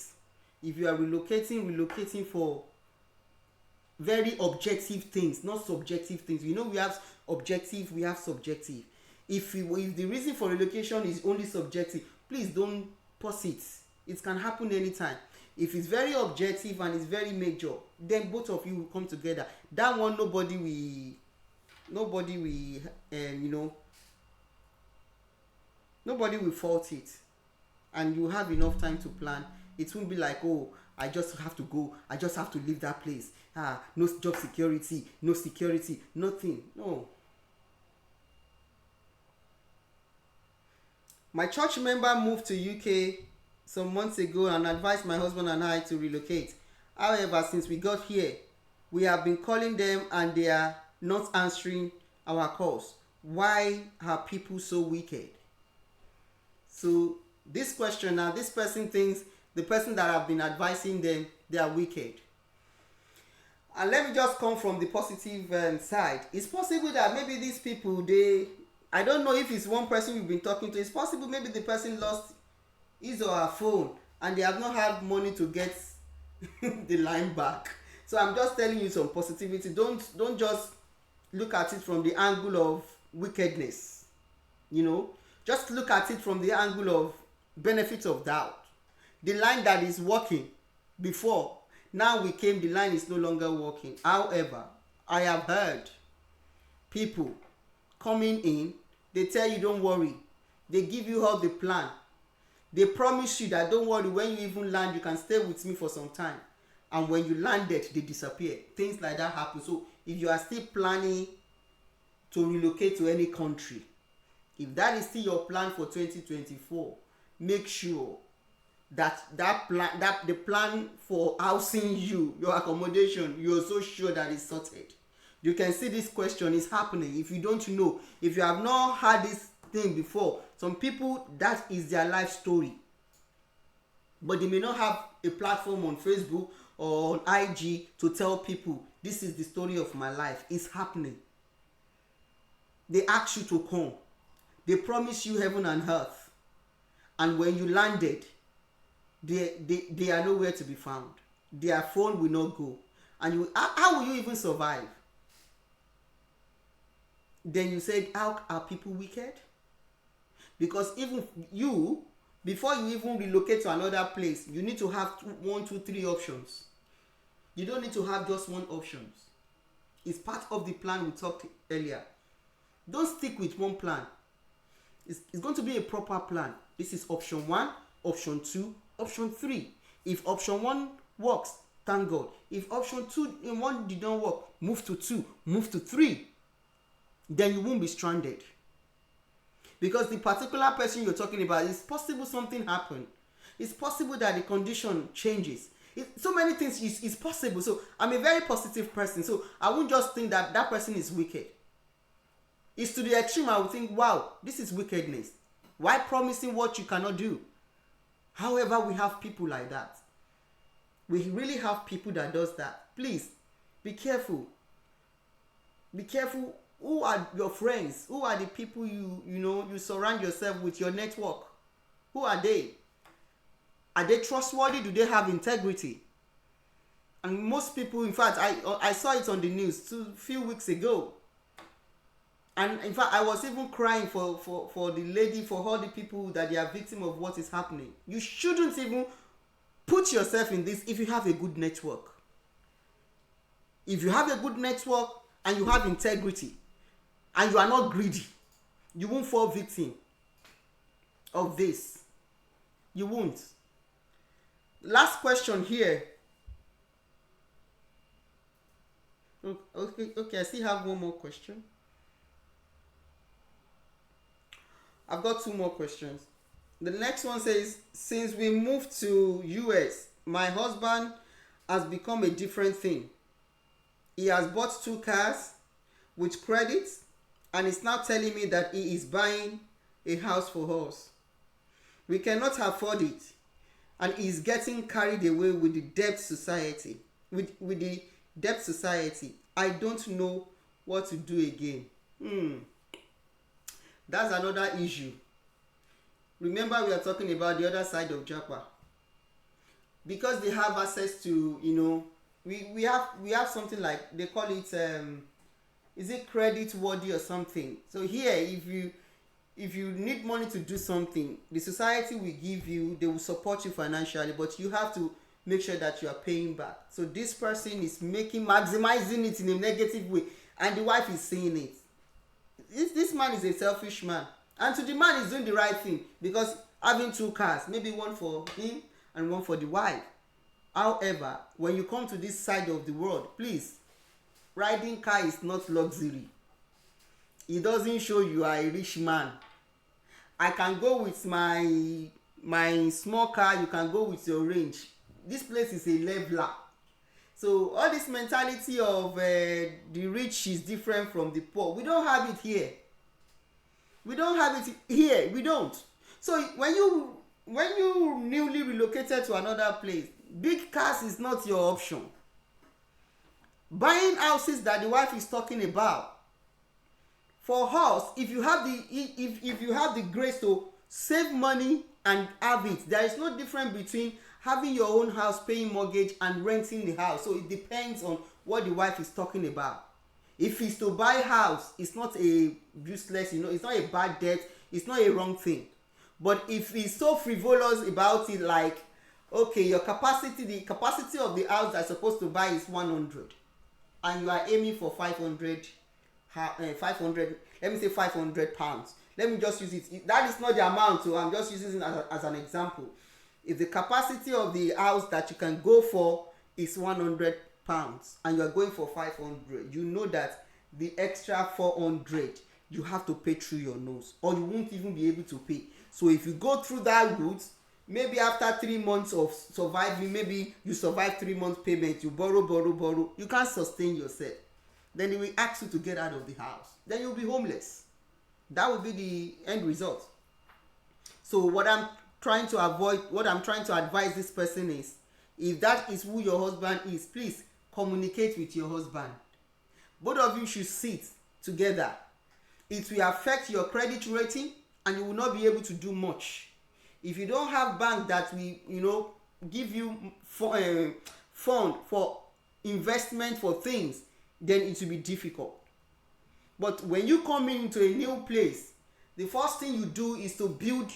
If you are relocating for very objective things, not subjective things. You know, we have objective, we have subjective. If the reason for relocation is only subjective, please don't pause it. It can happen anytime. If it's very objective and it's very major, then both of you will come together. That one, nobody will nobody will fault it, and you have enough time to plan. It won't be like, oh, I just have to go, I just have to leave that place. No job security, no security, nothing. No. My church member moved to UK some months ago and advised my husband and I to relocate. However, since we got here, we have been calling them and they are not answering our calls. Why are people so wicked? So this question now, this person thinks the person that have been advising them, they are wicked. And let me just come from the positive side. It's possible that maybe these people, I don't know if it's one person you've been talking to. It's possible maybe the person lost his or her phone and they have not had money to get the line back. So I'm just telling you some positivity. Don't just look at it from the angle of wickedness. Just look at it from the angle of benefit of doubt. The line that is working before, now the line is no longer working. However, I have heard people coming in, they tell you don't worry, they give you all the plan, they promise you that don't worry, when you even land you can stay with me for some time, and when you landed they disappear. Things like that happen. So if you are still planning to relocate to any country, if that is still your plan for 2024, make sure that the plan for housing you, your accommodation, you're so sure that it's sorted. You can see this question is happening. If you don't know, if you have not had this thing before, some people, that is their life story, but they may not have a platform on Facebook or on IG to tell people this is the story of my life. It's happening. They ask you to come, they promise you heaven and earth, and when you landed, they are nowhere to be found. Their phone will not go, and how will you even survive? Then you said, how are people wicked? Because even you, before you even relocate to another place, you need to have 1, 2, 3 options. You don't need to have just one option. It's part of the plan we talked earlier. Don't stick with one plan. It's going to be a proper plan. This is option 1, option 2, option 3. If option 1 works, thank God. If option 2 and 1 did not work, move to 2, move to 3. Then you won't be stranded. Because the particular person you're talking about, it's possible something happened. It's possible that the condition changes. So many things is possible. So I'm a very positive person. So I won't just think that that person is wicked. It's to the extreme I would think, wow, this is wickedness. Why promising what you cannot do? However, we have people like that. We really have people that does that. Please, be careful. Be careful. Who are your friends? Who are the people you surround yourself with, your network? Who are they? Are they trustworthy? Do they have integrity? And most people, in fact, I saw it on the news a few weeks ago. And in fact, I was even crying for the lady, for all the people that they are victim of what is happening. You shouldn't even put yourself in this if you have a good network. If you have a good network and you have integrity, and you are not greedy, you won't fall victim of this. You won't. Last question here. Okay, I still have one more question. I've got 2 more questions. The next one says, since we moved to US, my husband has become a different thing. He has bought 2 cars with credit, and is now telling me that he is buying a house for us. We cannot afford it, and he is getting carried away with the debt society, with the Debt society. I don't know what to do again. That's another issue. Remember, we are talking about the other side of Japa. Because they have access to, we have something like, they call it, is it credit worthy or something. So here, if you need money to do something, the society will give you, they will support you financially, but you have to make sure that you are paying back. So this person is maximizing it in a negative way, and the wife is seeing it. This man is a selfish man, and to the man is doing the right thing, because having two cars, maybe one for him and one for the wife. However, when you come to this side of the world, please, riding car is not luxury. It doesn't show you are a rich man. I can go with my small car, you can go with your range. This place is a leveler. So all this mentality of the rich is different from the poor, we don't have it here. We don't have it here. We don't. So when you newly relocated to another place, big cars is not your option. Buying houses that the wife is talking about, for us, if you have the grace to save money and have it, there is no difference between having your own house, paying mortgage, and renting the house. So it depends on what the wife is talking about. If it's to buy house, it's not a useless, it's not a bad debt, it's not a wrong thing. But if it's so frivolous about it, like, okay, the capacity of the house that's supposed to buy is 100, and you are aiming for 500, let me say 500 pounds. Let me just use it. That is not the amount, so I'm just using it as an example. If the capacity of the house that you can go for is 100 pounds and you are going for 500, you know that the extra 400 you have to pay through your nose, or you won't even be able to pay. So if you go through that route, maybe after 3 months of surviving, maybe you survive 3 months payment, you borrow, you can't sustain yourself. Then they will ask you to get out of the house. Then you'll be homeless. That will be the end result. So what I'm trying to advise this person is, if that is who your husband is, please communicate with your husband. Both of you should sit together. It will affect your credit rating, and you will not be able to do much. If you don't have bank that will give you fund for investment for things, then it will be difficult. But when you come into a new place, the first thing you do is to build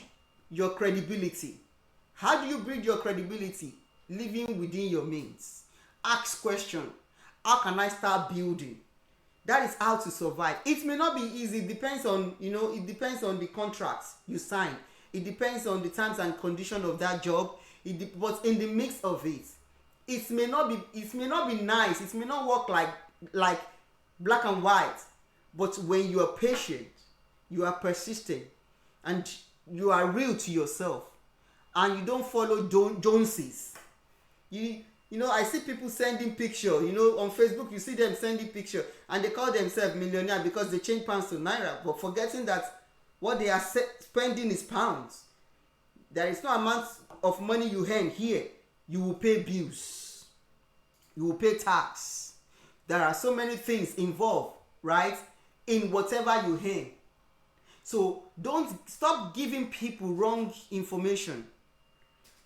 your credibility. How do you build your credibility? Living within your means. Ask question. How can I start building? That is how to survive. It may not be easy. It depends on the contracts you sign. It depends on the terms and conditions of that job. But in the mix of it, it may not be nice. It may not work like black and white. But when you are patient, you are persistent, and you are real to yourself, and you don't follow Joneses. I see people sending picture. On Facebook you see them sending picture, and they call themselves millionaire because they change pounds to naira, but forgetting that what they are spending is pounds. There is no amount of money you earn here. You will pay bills. You will pay tax. There are so many things involved, right, in whatever you earn. So don't stop giving people wrong information.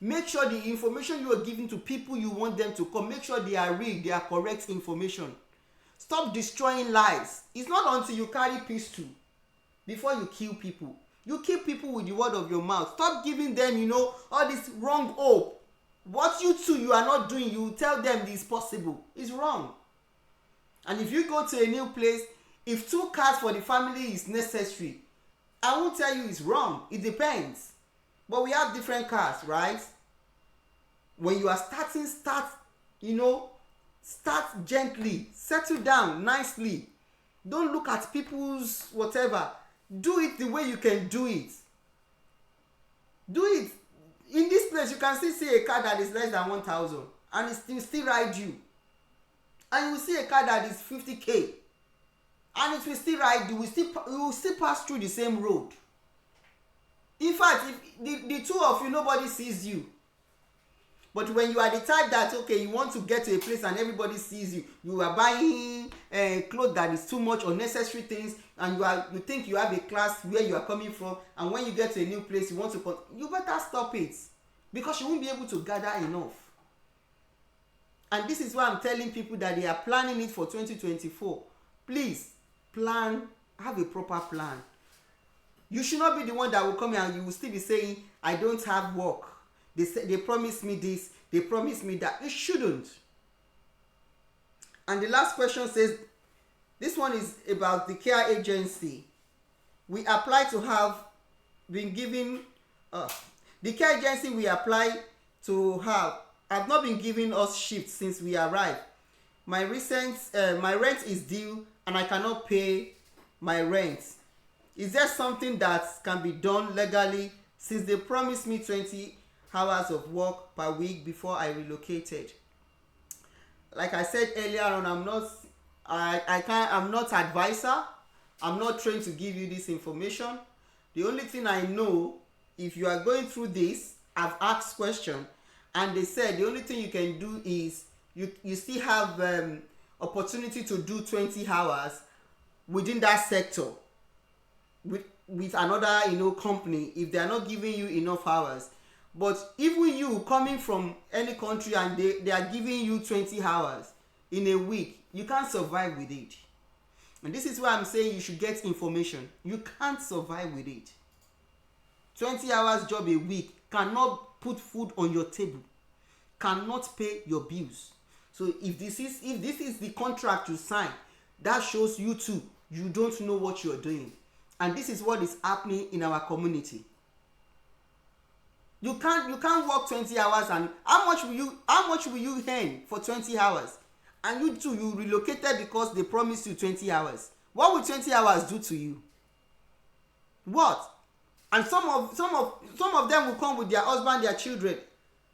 Make sure the information you are giving to people you want them to come, make sure they are real, they are correct information. Stop destroying lives. It's not until you carry pistol before you kill people. You kill people with the word of your mouth. Stop giving them, all this wrong hope. What you are not doing, you tell them this is possible. It's wrong. And if you go to a new place, if 2 cars for the family is necessary, I won't tell you it's wrong. It depends. But we have different cars, right? When you are starting, start gently. Settle down nicely. Don't look at people's whatever. Do it the way you can do it. Do it. In this place, you can still see a car that is less than 1,000 and it will still ride you. And you will see a car that is 50k and it will still ride you. You will still pass through the same road. In fact, if the two of you, nobody sees you. But when you are the type that, okay, you want to get to a place and everybody sees you, you are buying clothes that is too much, unnecessary things, and you think you have a class where you are coming from, and when you get to a new place, you want to you better stop it, because you won't be able to gather enough. And this is why I'm telling people that they are planning it for 2024. Please plan, have a proper plan. You should not be the one that will come here and you will still be saying, I don't have work. They promised me this, they promised me that. You shouldn't. And the last question says, this one is about the care agency. We apply to have been given, the care agency we apply to have not been giving us shifts since we arrived. My rent is due and I cannot pay my rent. Is there something that can be done legally, since they promised me 20 hours of work per week before I relocated? Like I said earlier on, I'm not advisor. I'm not trained to give you this information. The only thing I know, if you are going through this, I've asked question, and they said the only thing you can do is you still have opportunity to do 20 hours within that sector with another company if they are not giving you enough hours. But even you coming from any country and they are giving you 20 hours in a week, you can't survive with it. And this is why I'm saying you should get information. You can't survive with it. 20 hours job a week cannot put food on your table, cannot pay your bills. So if this is the contract you sign, that shows you too, you don't know what you're doing. And this is what is happening in our community. You can't work 20 hours, and how much will you earn for 20 hours? And you too, you relocated because they promised you 20 hours. What will 20 hours do to you? What? And some of them will come with their husband, their children.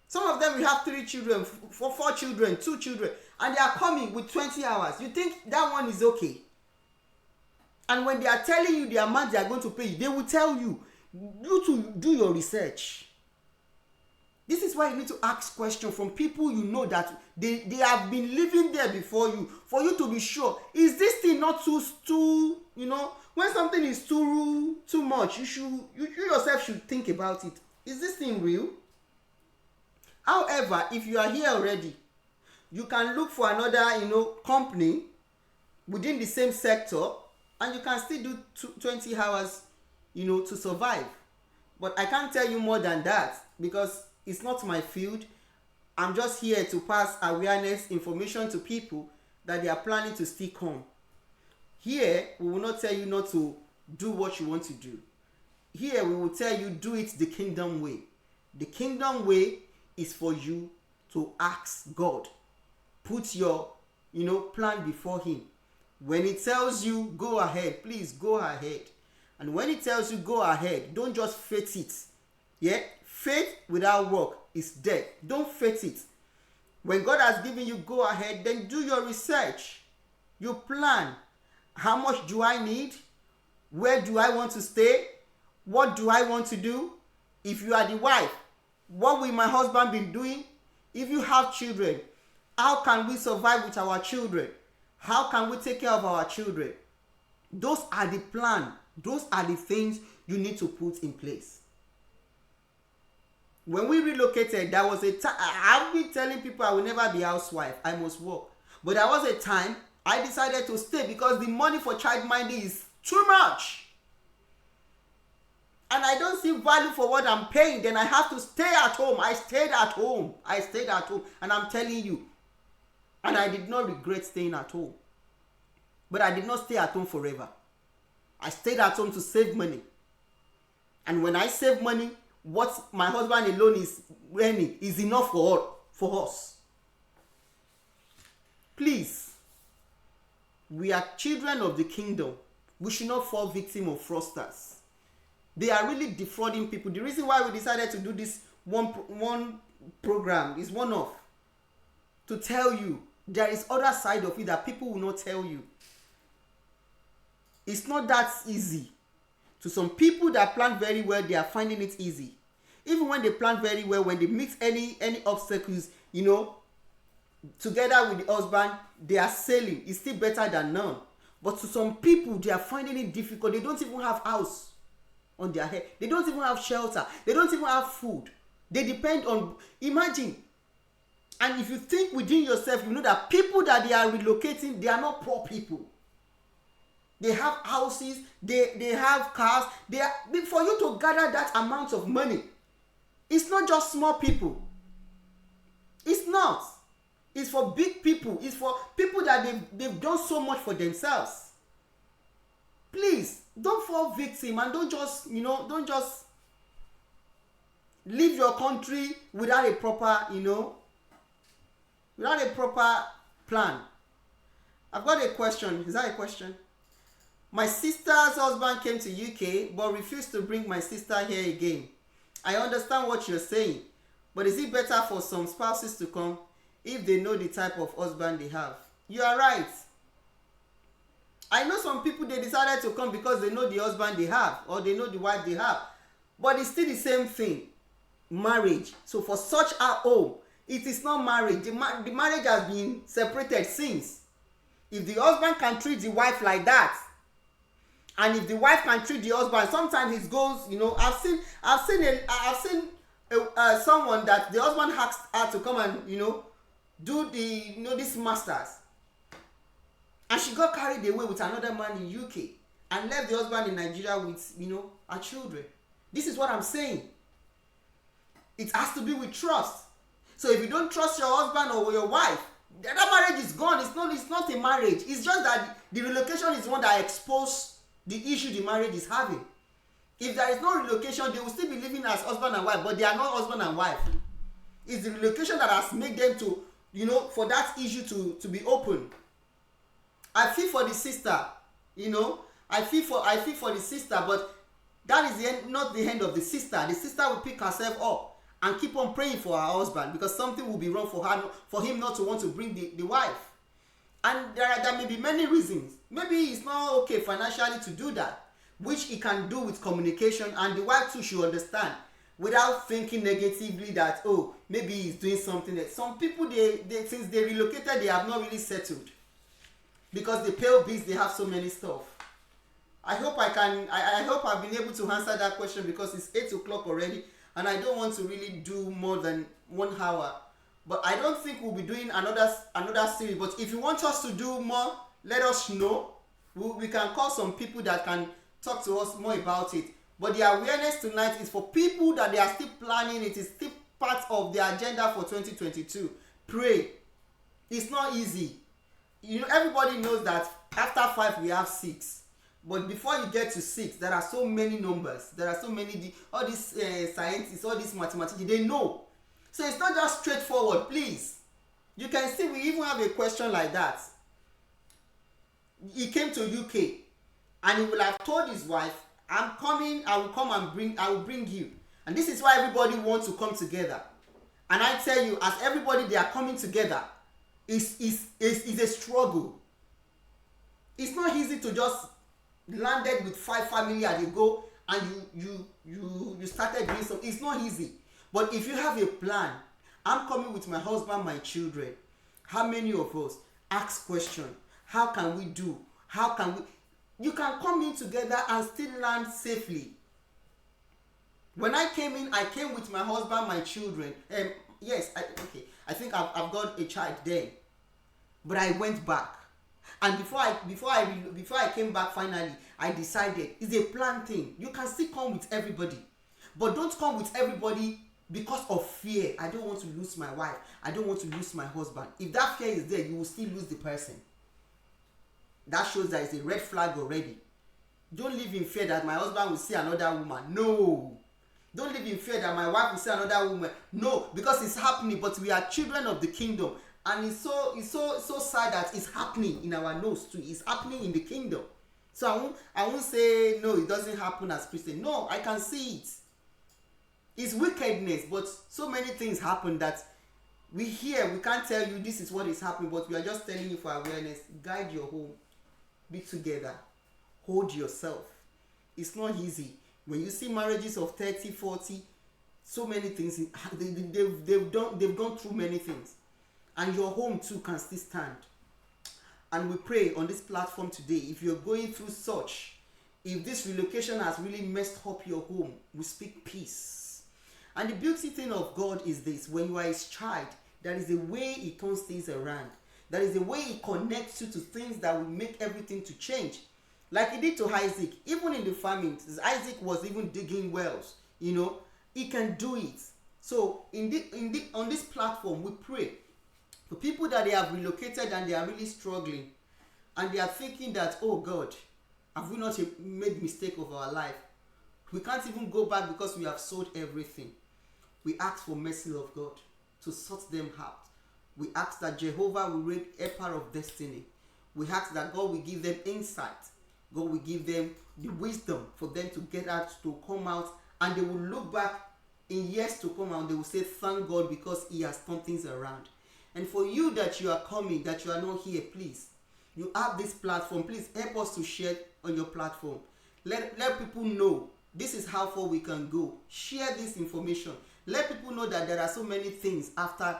Some of them will have 3 children, 4 children, 2 children, and they are coming with 20 hours. You think that one is okay? And when they are telling you the amount they are going to pay you, they will tell you to do your research. This is why you need to ask questions from people you know that they have been living there before you, for you to be sure, is this thing not too when something is too much, you yourself should think about it. Is this thing real? However, if you are here already, you can look for another company within the same sector, and you can still do 20 hours to survive. But I can't tell you more than that, because it's not my field. I'm just here to pass awareness information to people that they are planning to stick on. Here, we will not tell you not to do what you want to do. Here, we will tell you, do it the kingdom way. The kingdom way is for you to ask God. Put your plan before him. When he tells you go ahead, please go ahead. And when he tells you go ahead, don't just faith it. Yeah? Faith without work is dead. Don't faith it. When God has given you go ahead, then do your research. You plan. How much do I need? Where do I want to stay? What do I want to do? If you are the wife, what will my husband be doing? If you have children, how can we survive with our children? How can we take care of our children? Those are the plan. Those are the things you need to put in place. When we relocated, there was a time, I've been telling people I will never be a housewife. I must work. But there was a time I decided to stay because the money for childminding is too much. And I don't see value for what I'm paying. Then I have to stay at home. I stayed at home. And I'm telling you. And I did not regret staying at home. But I did not stay at home forever. I stayed at home to save money. And when I save money, what my husband alone is earning is enough for us. Please, we are children of the kingdom. We should not fall victim of fraudsters. They are really defrauding people. The reason why we decided to do this one program is one of to tell you there is other side of it that people will not tell you. It's not that easy. To some people that plan very well, they are finding it easy. Even when they plan very well, when they meet any obstacles, together with the husband, they are sailing. It's still better than none. But to some people, they are finding it difficult. They don't even have house on their head. They don't even have shelter. They don't even have food. They depend on, imagine. And if you think within yourself, you know that people that they are relocating, they are not poor people. They have houses, they have cars. For you to gather that amount of money, it's not just small people. It's not. It's for big people. It's for people that they've done so much for themselves. Please, don't fall victim and don't just leave your country without a proper, without a proper plan. I've got a question. Is that a question? My sister's husband came to UK but refused to bring my sister here again. I understand what you're saying, but is it better for some spouses to come if they know the type of husband they have? You are right. I know some people, they decided to come because they know the husband they have or they know the wife they have, but it's still the same thing. Marriage. So for such a home, it is not marriage. The marriage has been separated since. If the husband can treat the wife like that, and if the wife can treat the husband, sometimes it goes, I've seen someone that the husband asked her to come and do the this masters, and she got carried away with another man in UK and left the husband in Nigeria with her children. This is what I'm saying. It has to be with trust. So if you don't trust your husband or your wife, that marriage is gone. It's not a marriage. It's just that the relocation is the one that exposed the issue the marriage is having. If there is no relocation, they will still be living as husband and wife, but they are not husband and wife. It's the relocation that has made them to, for that issue to be open. I feel for the sister, I feel for the sister, but that is not the end of the sister. The sister will pick herself up and keep on praying for her husband, because something will be wrong for him not to want to bring the wife. And there may be many reasons. Maybe it's not okay financially to do that, which he can do with communication, and the wife too should understand without thinking negatively that, maybe he's doing something. That some people, they since they relocated, they have not really settled because they pay bills, they have so many stuff. I hope I've been able to answer that question, because it's 8 o'clock already and I don't want to really do more than 1 hour. But I don't think we'll be doing another series. But if you want us to do more, let us know. We can call some people that can talk to us more about it. But the awareness tonight is for people that they are still planning. It is still part of their agenda for 2022. Pray. It's not easy. Everybody knows that after 5 we have 6. But before you get to 6, there are so many numbers. There are so many, all these scientists, all these mathematicians, they know. So it's not just straightforward, please. You can see we even have a question like that. He came to UK and he will have told his wife, I'm coming, I will bring you. And this is why everybody wants to come together. And I tell you, as everybody, they are coming together, is a struggle. It's not easy to just landed with 5 family and you go and you started doing something. It's not easy. But if you have a plan, I'm coming with my husband, my children. How many of us ask question? How can we do? How can we? You can come in together and still land safely. When I came in, I came with my husband, my children. Yes, I think I've got a child then, but I went back. And before I came back finally, I decided it's a plan thing. You can still come with everybody, but don't come with everybody because of fear. I don't want to lose my wife. I don't want to lose my husband. If that fear is there, you will still lose the person. That shows that it's a red flag already. Don't live in fear that my husband will see another woman. No. Don't live in fear that my wife will see another woman. No, because it's happening, but we are children of the kingdom. And it's so sad that it's happening in our nose too. It's happening in the kingdom. So I won't say no, it doesn't happen as Christian. No, I can see it. It's wickedness, but so many things happen that we can't tell you this is what is happening, but we are just telling you for awareness. Guide your home. Be together. Hold yourself. It's not easy. When you see marriages of 30, 40, So many things, they've gone through many things, and your home too can still stand. And we pray on this platform today, if you're going through such, if this relocation has really messed up your home, we speak peace. And the beauty thing of God is this: when you are his child, there is a way he turns things around. There is a way he connects you to things that will make everything to change. Like he did to Isaac. Even in the famine, Isaac was even digging wells. He can do it. So on this platform, we pray for people that they have relocated and they are really struggling, and they are thinking that, oh God, have we not made mistake of our life? We can't even go back because we have sold everything. We ask for mercy of God to sort them out. We ask that Jehovah will reign a part of destiny. We ask that God will give them insight. God will give them the wisdom for them to get out, to come out, and they will look back in years to come and they will say, thank God, because he has turned things around. And for you that you are coming, that you are not here, please, you have this platform. Please help us to share on your platform. Let people know this is how far we can go. Share this information. Let people know that there are so many things after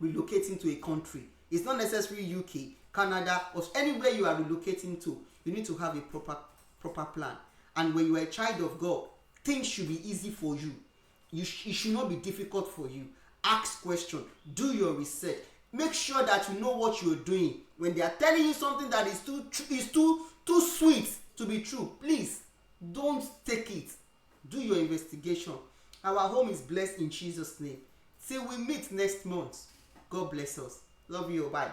relocating to a country. It's not necessarily UK, Canada, or anywhere you are relocating to. You need to have a proper plan. And when you are a child of God, things should be easy for you. It should not be difficult for you. Ask questions. Do your research. Make sure that you know what you're doing. When they are telling you something that is too sweet to be true, please don't take it. Do your investigation. Our home is blessed in Jesus' name. Till we meet next month. God bless us. Love you. Bye.